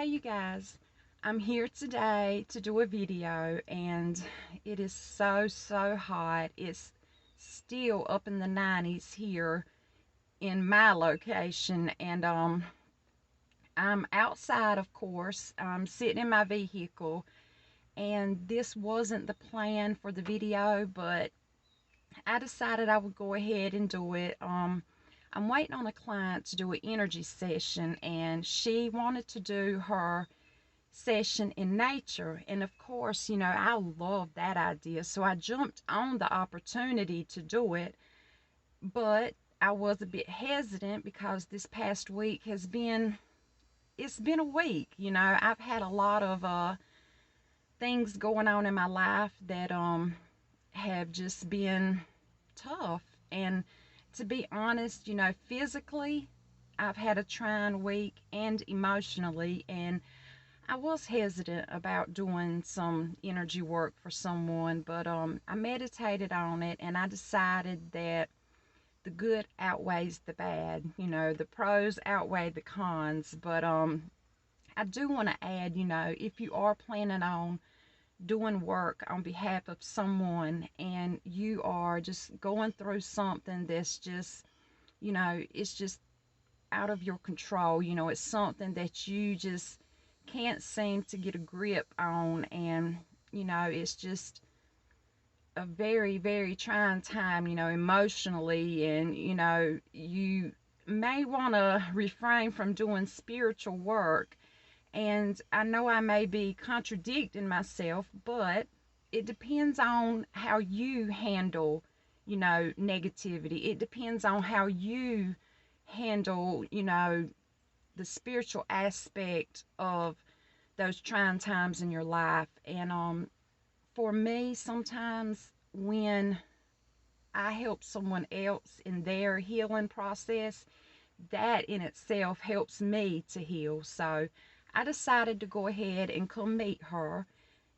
Hey you guys, I'm here today to do a video and it is so hot. It's still up in the 90s here in my location and I'm outside, of course. I'm sitting in my vehicle and this wasn't the plan for the video, but I decided I would go ahead and do it. I'm waiting on a client to do an energy session and she wanted to do her session in nature, and of course, I love that idea, so I jumped on the opportunity to do it. But I was a bit hesitant because this past week has been it's been a week. I've had a lot of things going on in my life that have just been tough, and to be honest, physically I've had a trying week and emotionally, and I was hesitant about doing some energy work for someone, but I meditated on it and I decided that the good outweighs the bad. The pros outweigh the cons, but I do want to add, if you are planning on doing work on behalf of someone and you are just going through something that's just, it's just out of your control, it's something that you just can't seem to get a grip on, and it's just a very trying time, emotionally, and you may want to refrain from doing spiritual work. And I know I may be contradicting myself, but it depends on how you handle, negativity. It depends on how you handle, the spiritual aspect of those trying times in your life. And for me, sometimes when I help someone else in their healing process, that in itself helps me to heal. So I decided to go ahead and come meet her.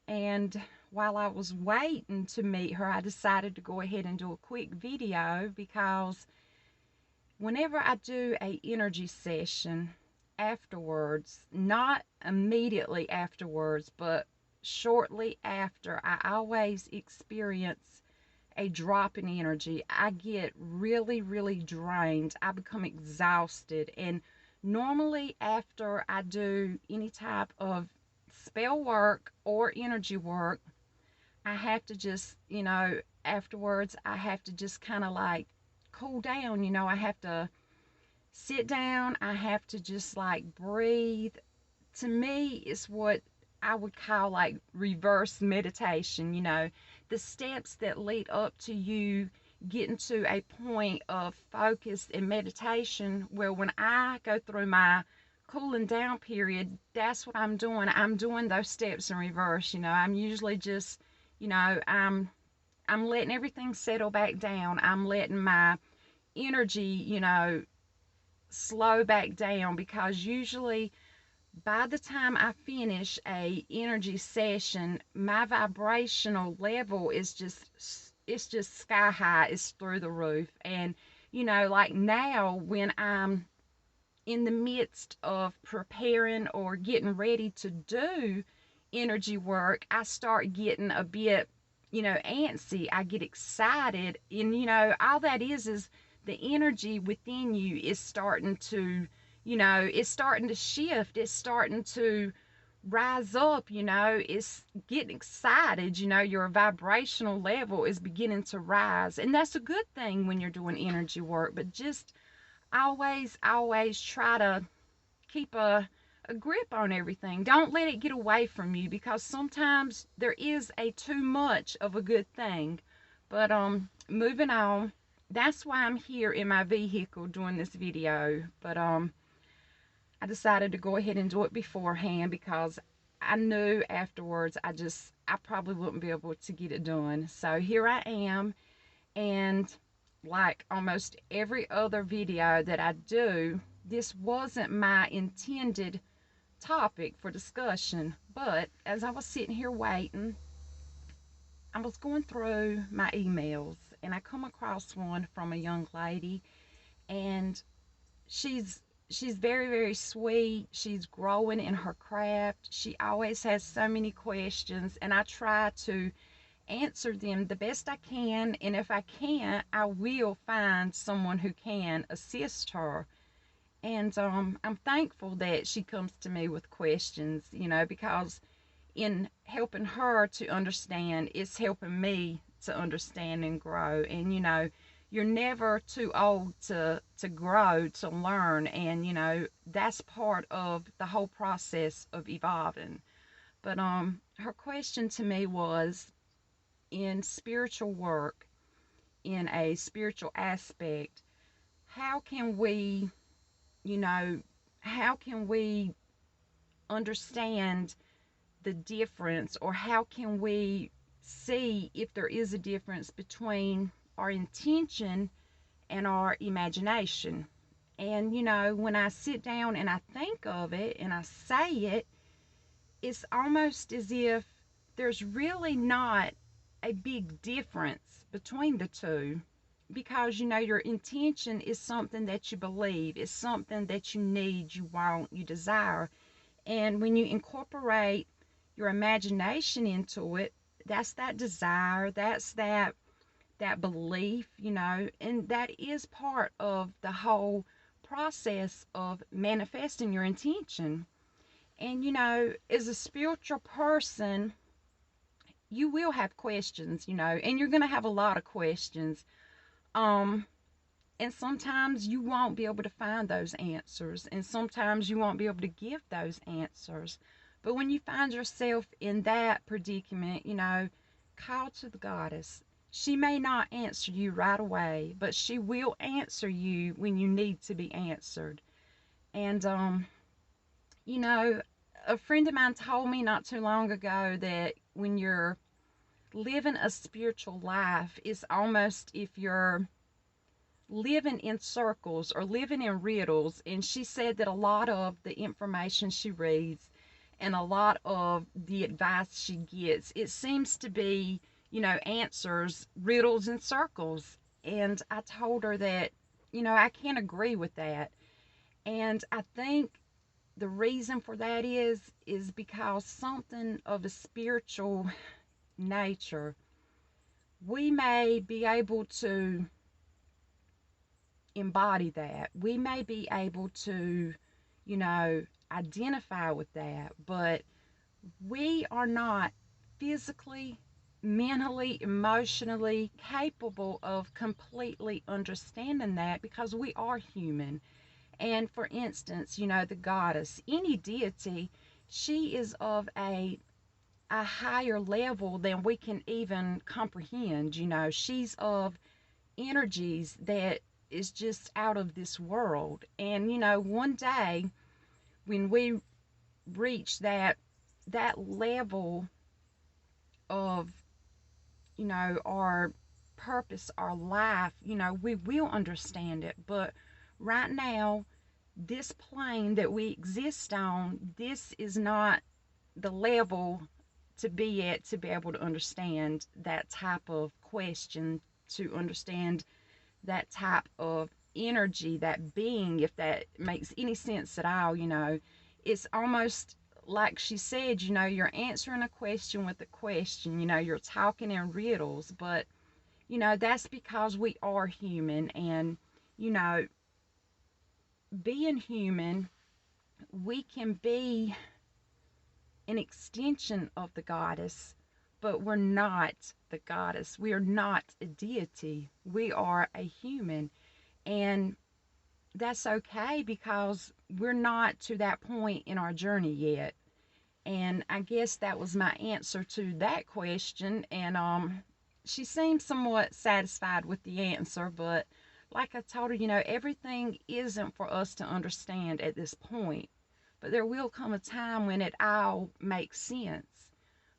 And while I was waiting to meet her, I decided to go ahead and do a quick video because whenever I do a energy session afterwards, not immediately afterwards, but shortly after, I always experience a drop in energy. I get really drained. I become exhausted. And normally after I do any type of spell work or energy work, I have to just, afterwards, I have to just kind of like cool down. I have to sit down. I have to just like breathe. To me, it's what I would call like reverse meditation. The steps that lead up to you getting to a point of focus and meditation, where when I go through my cooling down period, that's what I'm doing. I'm doing those steps in reverse. I'm usually just, I'm letting everything settle back down. I'm letting my energy, slow back down, because usually by the time I finish a energy session, my vibrational level is just sky high. It's through the roof. And like now, when I'm in the midst of preparing or getting ready to do energy work, I start getting a bit, antsy. I get excited. And, all that is the energy within you is starting to, it's starting to shift. It's starting to rise up, it's getting excited. Your vibrational level is beginning to rise. And that's a good thing when you're doing energy work. But just always try to keep a grip on everything. Don't let it get away from you, because sometimes there is a too much of a good thing. But moving on, that's why I'm here in my vehicle doing this video. But I decided to go ahead and do it beforehand because I knew afterwards I probably wouldn't be able to get it done. So here I am, and like almost every other video that I do, this wasn't my intended topic for discussion. But as I was sitting here waiting, I was going through my emails and I come across one from a young lady, and she's she's very, very sweet. She's growing in her craft. She always has so many questions, and I try to answer them the best I can. And if I can't, I will find someone who can assist her. And I'm thankful that she comes to me with questions, because in helping her to understand, it's helping me to understand and grow. And you're never too old to grow, to learn, and that's part of the whole process of evolving. But her question to me was, in spiritual work, in a spiritual aspect, how can we, you know, how can we understand the difference, or how can we see if there is a difference between our intention and our imagination? And when I sit down and I think of it and I say it, it's almost as if there's really not a big difference between the two, because your intention is something that you believe, it's something that you need, you want, you desire. And when you incorporate your imagination into it, that's that desire, that's that belief, and that is part of the whole process of manifesting your intention. And as a spiritual person, you will have questions, and you're going to have a lot of questions. Um and sometimes you won't be able to find those answers, and sometimes you won't be able to give those answers. But when you find yourself in that predicament, call to the goddess. She may not answer you right away, but she will answer you when you need to be answered. And you know a friend of mine told me not too long ago that when you're living a spiritual life, it's almost if you're living in circles or living in riddles. And she said that a lot of the information she reads and a lot of the advice she gets, it seems to be, answers, riddles, and circles. And I told her that, I can't agree with that. And I think the reason for that is because something of a spiritual nature, we may be able to embody that. We may be able to, identify with that, but we are not physically, mentally, emotionally capable of completely understanding that, because we are human. And for instance, the goddess, any deity, she is of a higher level than we can even comprehend. She's of energies that is just out of this world. And one day when we reach that level of our purpose, our life, we will understand it. But right now, this plane that we exist on, this is not the level to be at, to be able to understand that type of question, to understand that type of energy, that being, if that makes any sense at all. It's almost like she said, you're answering a question with a question, you're talking in riddles. But that's because we are human. And you know being human, we can be an extension of the goddess, but we're not the goddess. We are not a deity. We are a human. And that's okay, because we're not to that point in our journey yet. And I guess that was my answer to that question. And she seemed somewhat satisfied with the answer. But like I told her, everything isn't for us to understand at this point. But there will come a time when it all makes sense.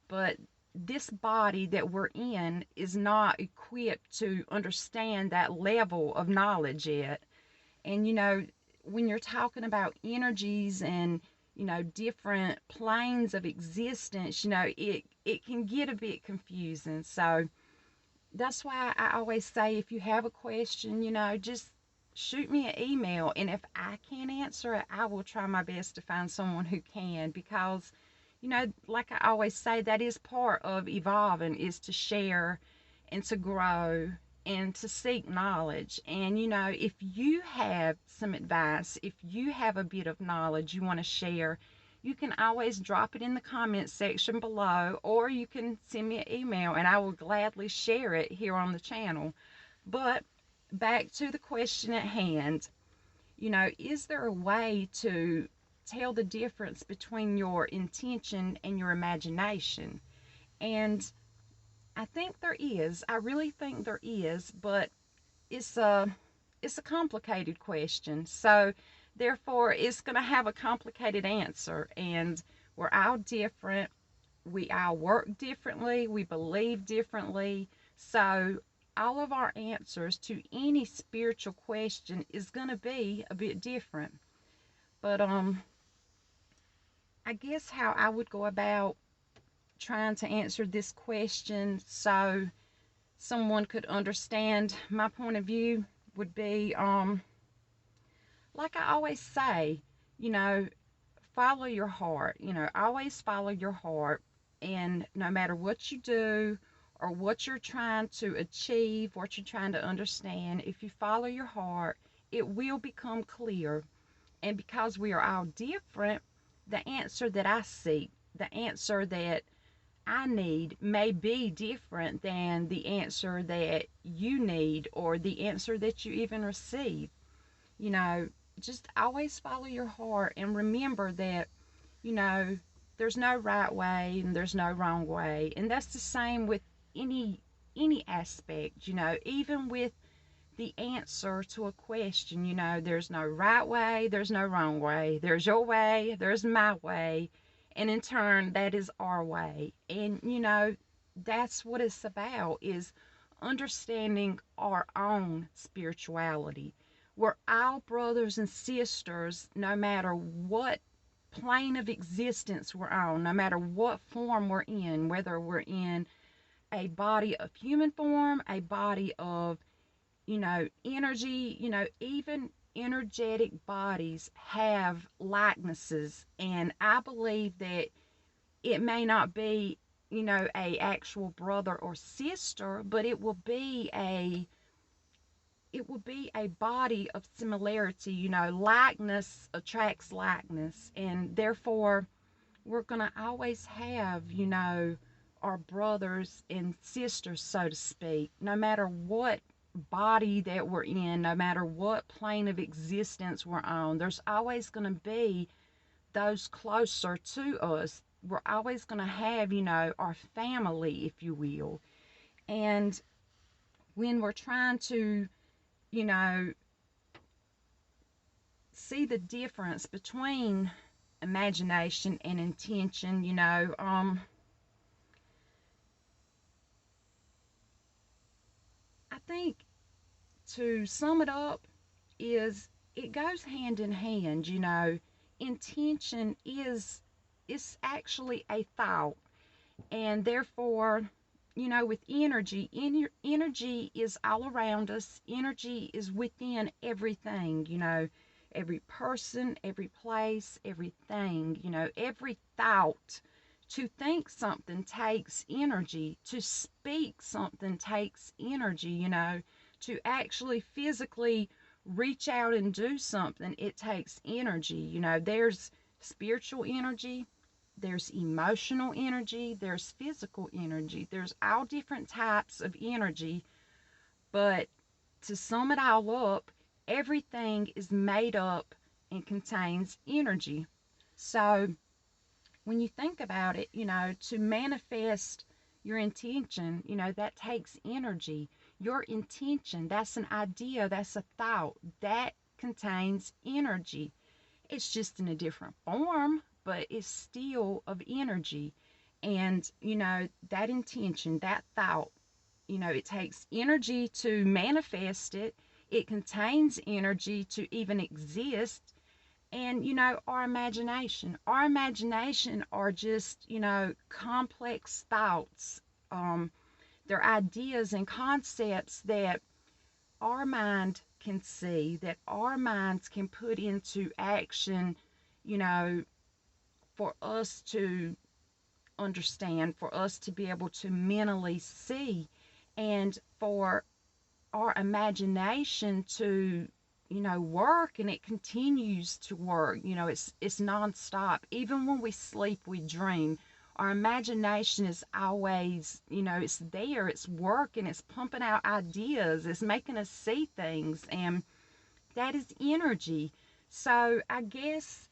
But this body that we're in is not equipped to understand that level of knowledge yet. And when you're talking about energies and different planes of existence, it can get a bit confusing. So that's why I always say, if you have a question, just shoot me an email. And if I can't answer it, I will try my best to find someone who can, because, like I always say, that is part of evolving, is to share and to grow and to seek knowledge. And, if you have some advice, if you have a bit of knowledge you want to share, you can always drop it in the comments section below, or you can send me an email and I will gladly share it here on the channel. But back to the question at hand, is there a way to tell the difference between your intention and your imagination? And I think there is. I really think there is, but it's a complicated question. So therefore it's going to have a complicated answer, and we're all different. We all work differently, we believe differently. So all of our answers to any spiritual question is going to be a bit different. But I guess how I would go about trying to answer this question so someone could understand my point of view would be, like I always say, you know, follow your heart. Always follow your heart. And no matter what you do or what you're trying to achieve, what you're trying to understand, if you follow your heart, it will become clear. And because we are all different, the answer that I seek, the answer that I need, may be different than the answer that you need or the answer that you even receive. You know, just always follow your heart and remember that, you know, there's no right way and there's no wrong way. And that's the same with any aspect, even with the answer to a question. There's no right way, there's no wrong way. There's your way, there's my way, and in turn that is our way. And that's what it's about, is understanding our own spirituality. We're all brothers and sisters, no matter what plane of existence we're on, no matter what form we're in, whether we're in a body of human form, a body of, energy. Even energetic bodies have likenesses. And I believe that it may not be, a actual brother or sister, but it will be a body of similarity. Likeness attracts likeness, and therefore we're going to always have, our brothers and sisters, so to speak, no matter what body that we're in, no matter what plane of existence we're on. There's always going to be those closer to us. We're always going to have, our family, if you will. And when we're trying to, you know, see the difference between imagination and intention, I think to sum it up is it goes hand in hand. Intention is actually a thought, and therefore, with energy, energy is all around us. Energy is within everything. Every person, every place, everything. Every thought. To think something takes energy. To speak something takes energy. To actually physically reach out and do something, it takes energy. There's spiritual energy, there's emotional energy, there's physical energy, there's all different types of energy. But to sum it all up, everything is made up and contains energy. So when you think about it, to manifest your intention, that takes energy. Your intention, that's an idea, that's a thought, that contains energy. It's just in a different form, but it's still of energy. And, that intention, that thought, it takes energy to manifest it. It contains energy to even exist. And, our imagination are just, complex thoughts. They're ideas and concepts that our mind can see, that our minds can put into action, you know, for us to understand, for us to be able to mentally see, and for our imagination to, work, and it continues to work. It's nonstop. Even when we sleep, we dream. Our imagination is always, it's there, it's working, it's pumping out ideas, it's making us see things, and that is energy. So I guess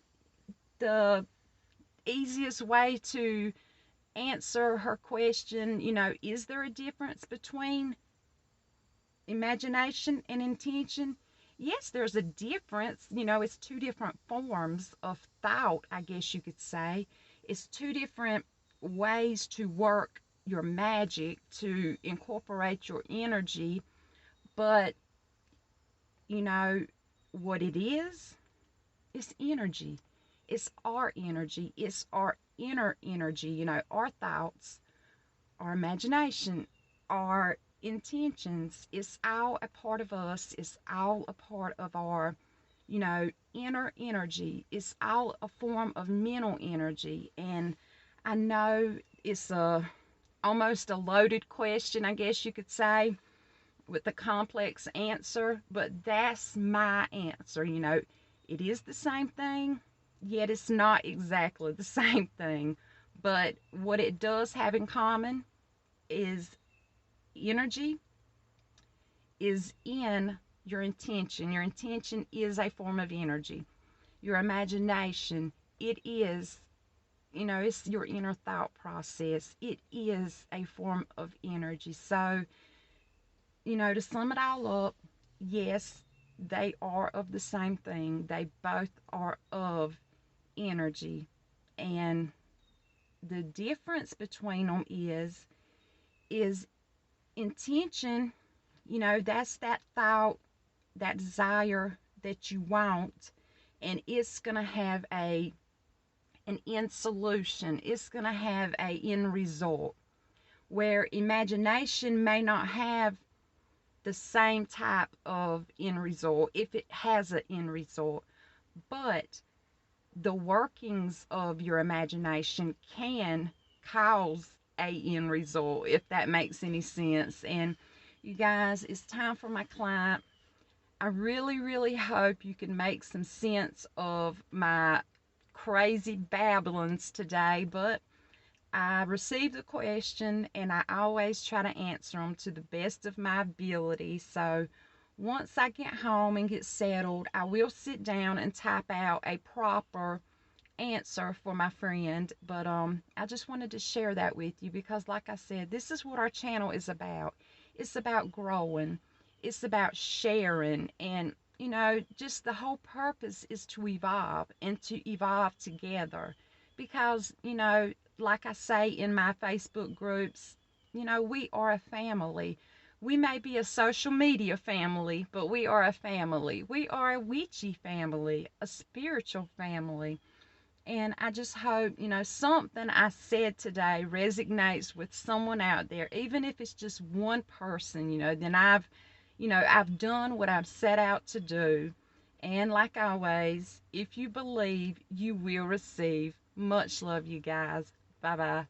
the easiest way to answer her question, is there a difference between imagination and intention? Yes, there's a difference. It's two different forms of thought, I guess you could say. It's two different ways to work your magic, to incorporate your energy. But, you know, what it is? It's energy. It's our energy. It's our inner energy, our thoughts, our imagination, our intentions. It's all a part of us. It's all a part of our, inner energy. It's all a form of mental energy. And I know it's almost a loaded question, I guess you could say, with a complex answer, but that's my answer. It is the same thing, yet it's not exactly the same thing. But what it does have in common is energy is in your intention. Your intention is a form of energy. Your imagination, it is, it's your inner thought process. It is a form of energy. So, to sum it all up, yes, they are of the same thing. They both are of energy. And the difference between them is intention. That's that thought, that desire that you want, and it's going to have an end solution. It's going to have a end result, where imagination may not have the same type of end result, if it has an end result, but the workings of your imagination can cause a end result, if that makes any sense. And you guys, it's time for my client. I really, really hope you can make some sense of my crazy babblings today, but I received the question, and I always try to answer them to the best of my ability. So once I get home and get settled, I will sit down and type out a proper answer for my friend. But I just wanted to share that with you, because like I said, this is what our channel is about. It's about growing. It's about sharing, and just the whole purpose is to evolve, and to evolve together. Because like I say in my Facebook groups, we are a family. We may be a social media family, but we are a family. We are a witchy family, a spiritual family. And I just hope, something I said today resonates with someone out there, even if it's just one person, then I've done what I've set out to do. And like always, if you believe, you will receive. Much love, you guys. Bye bye.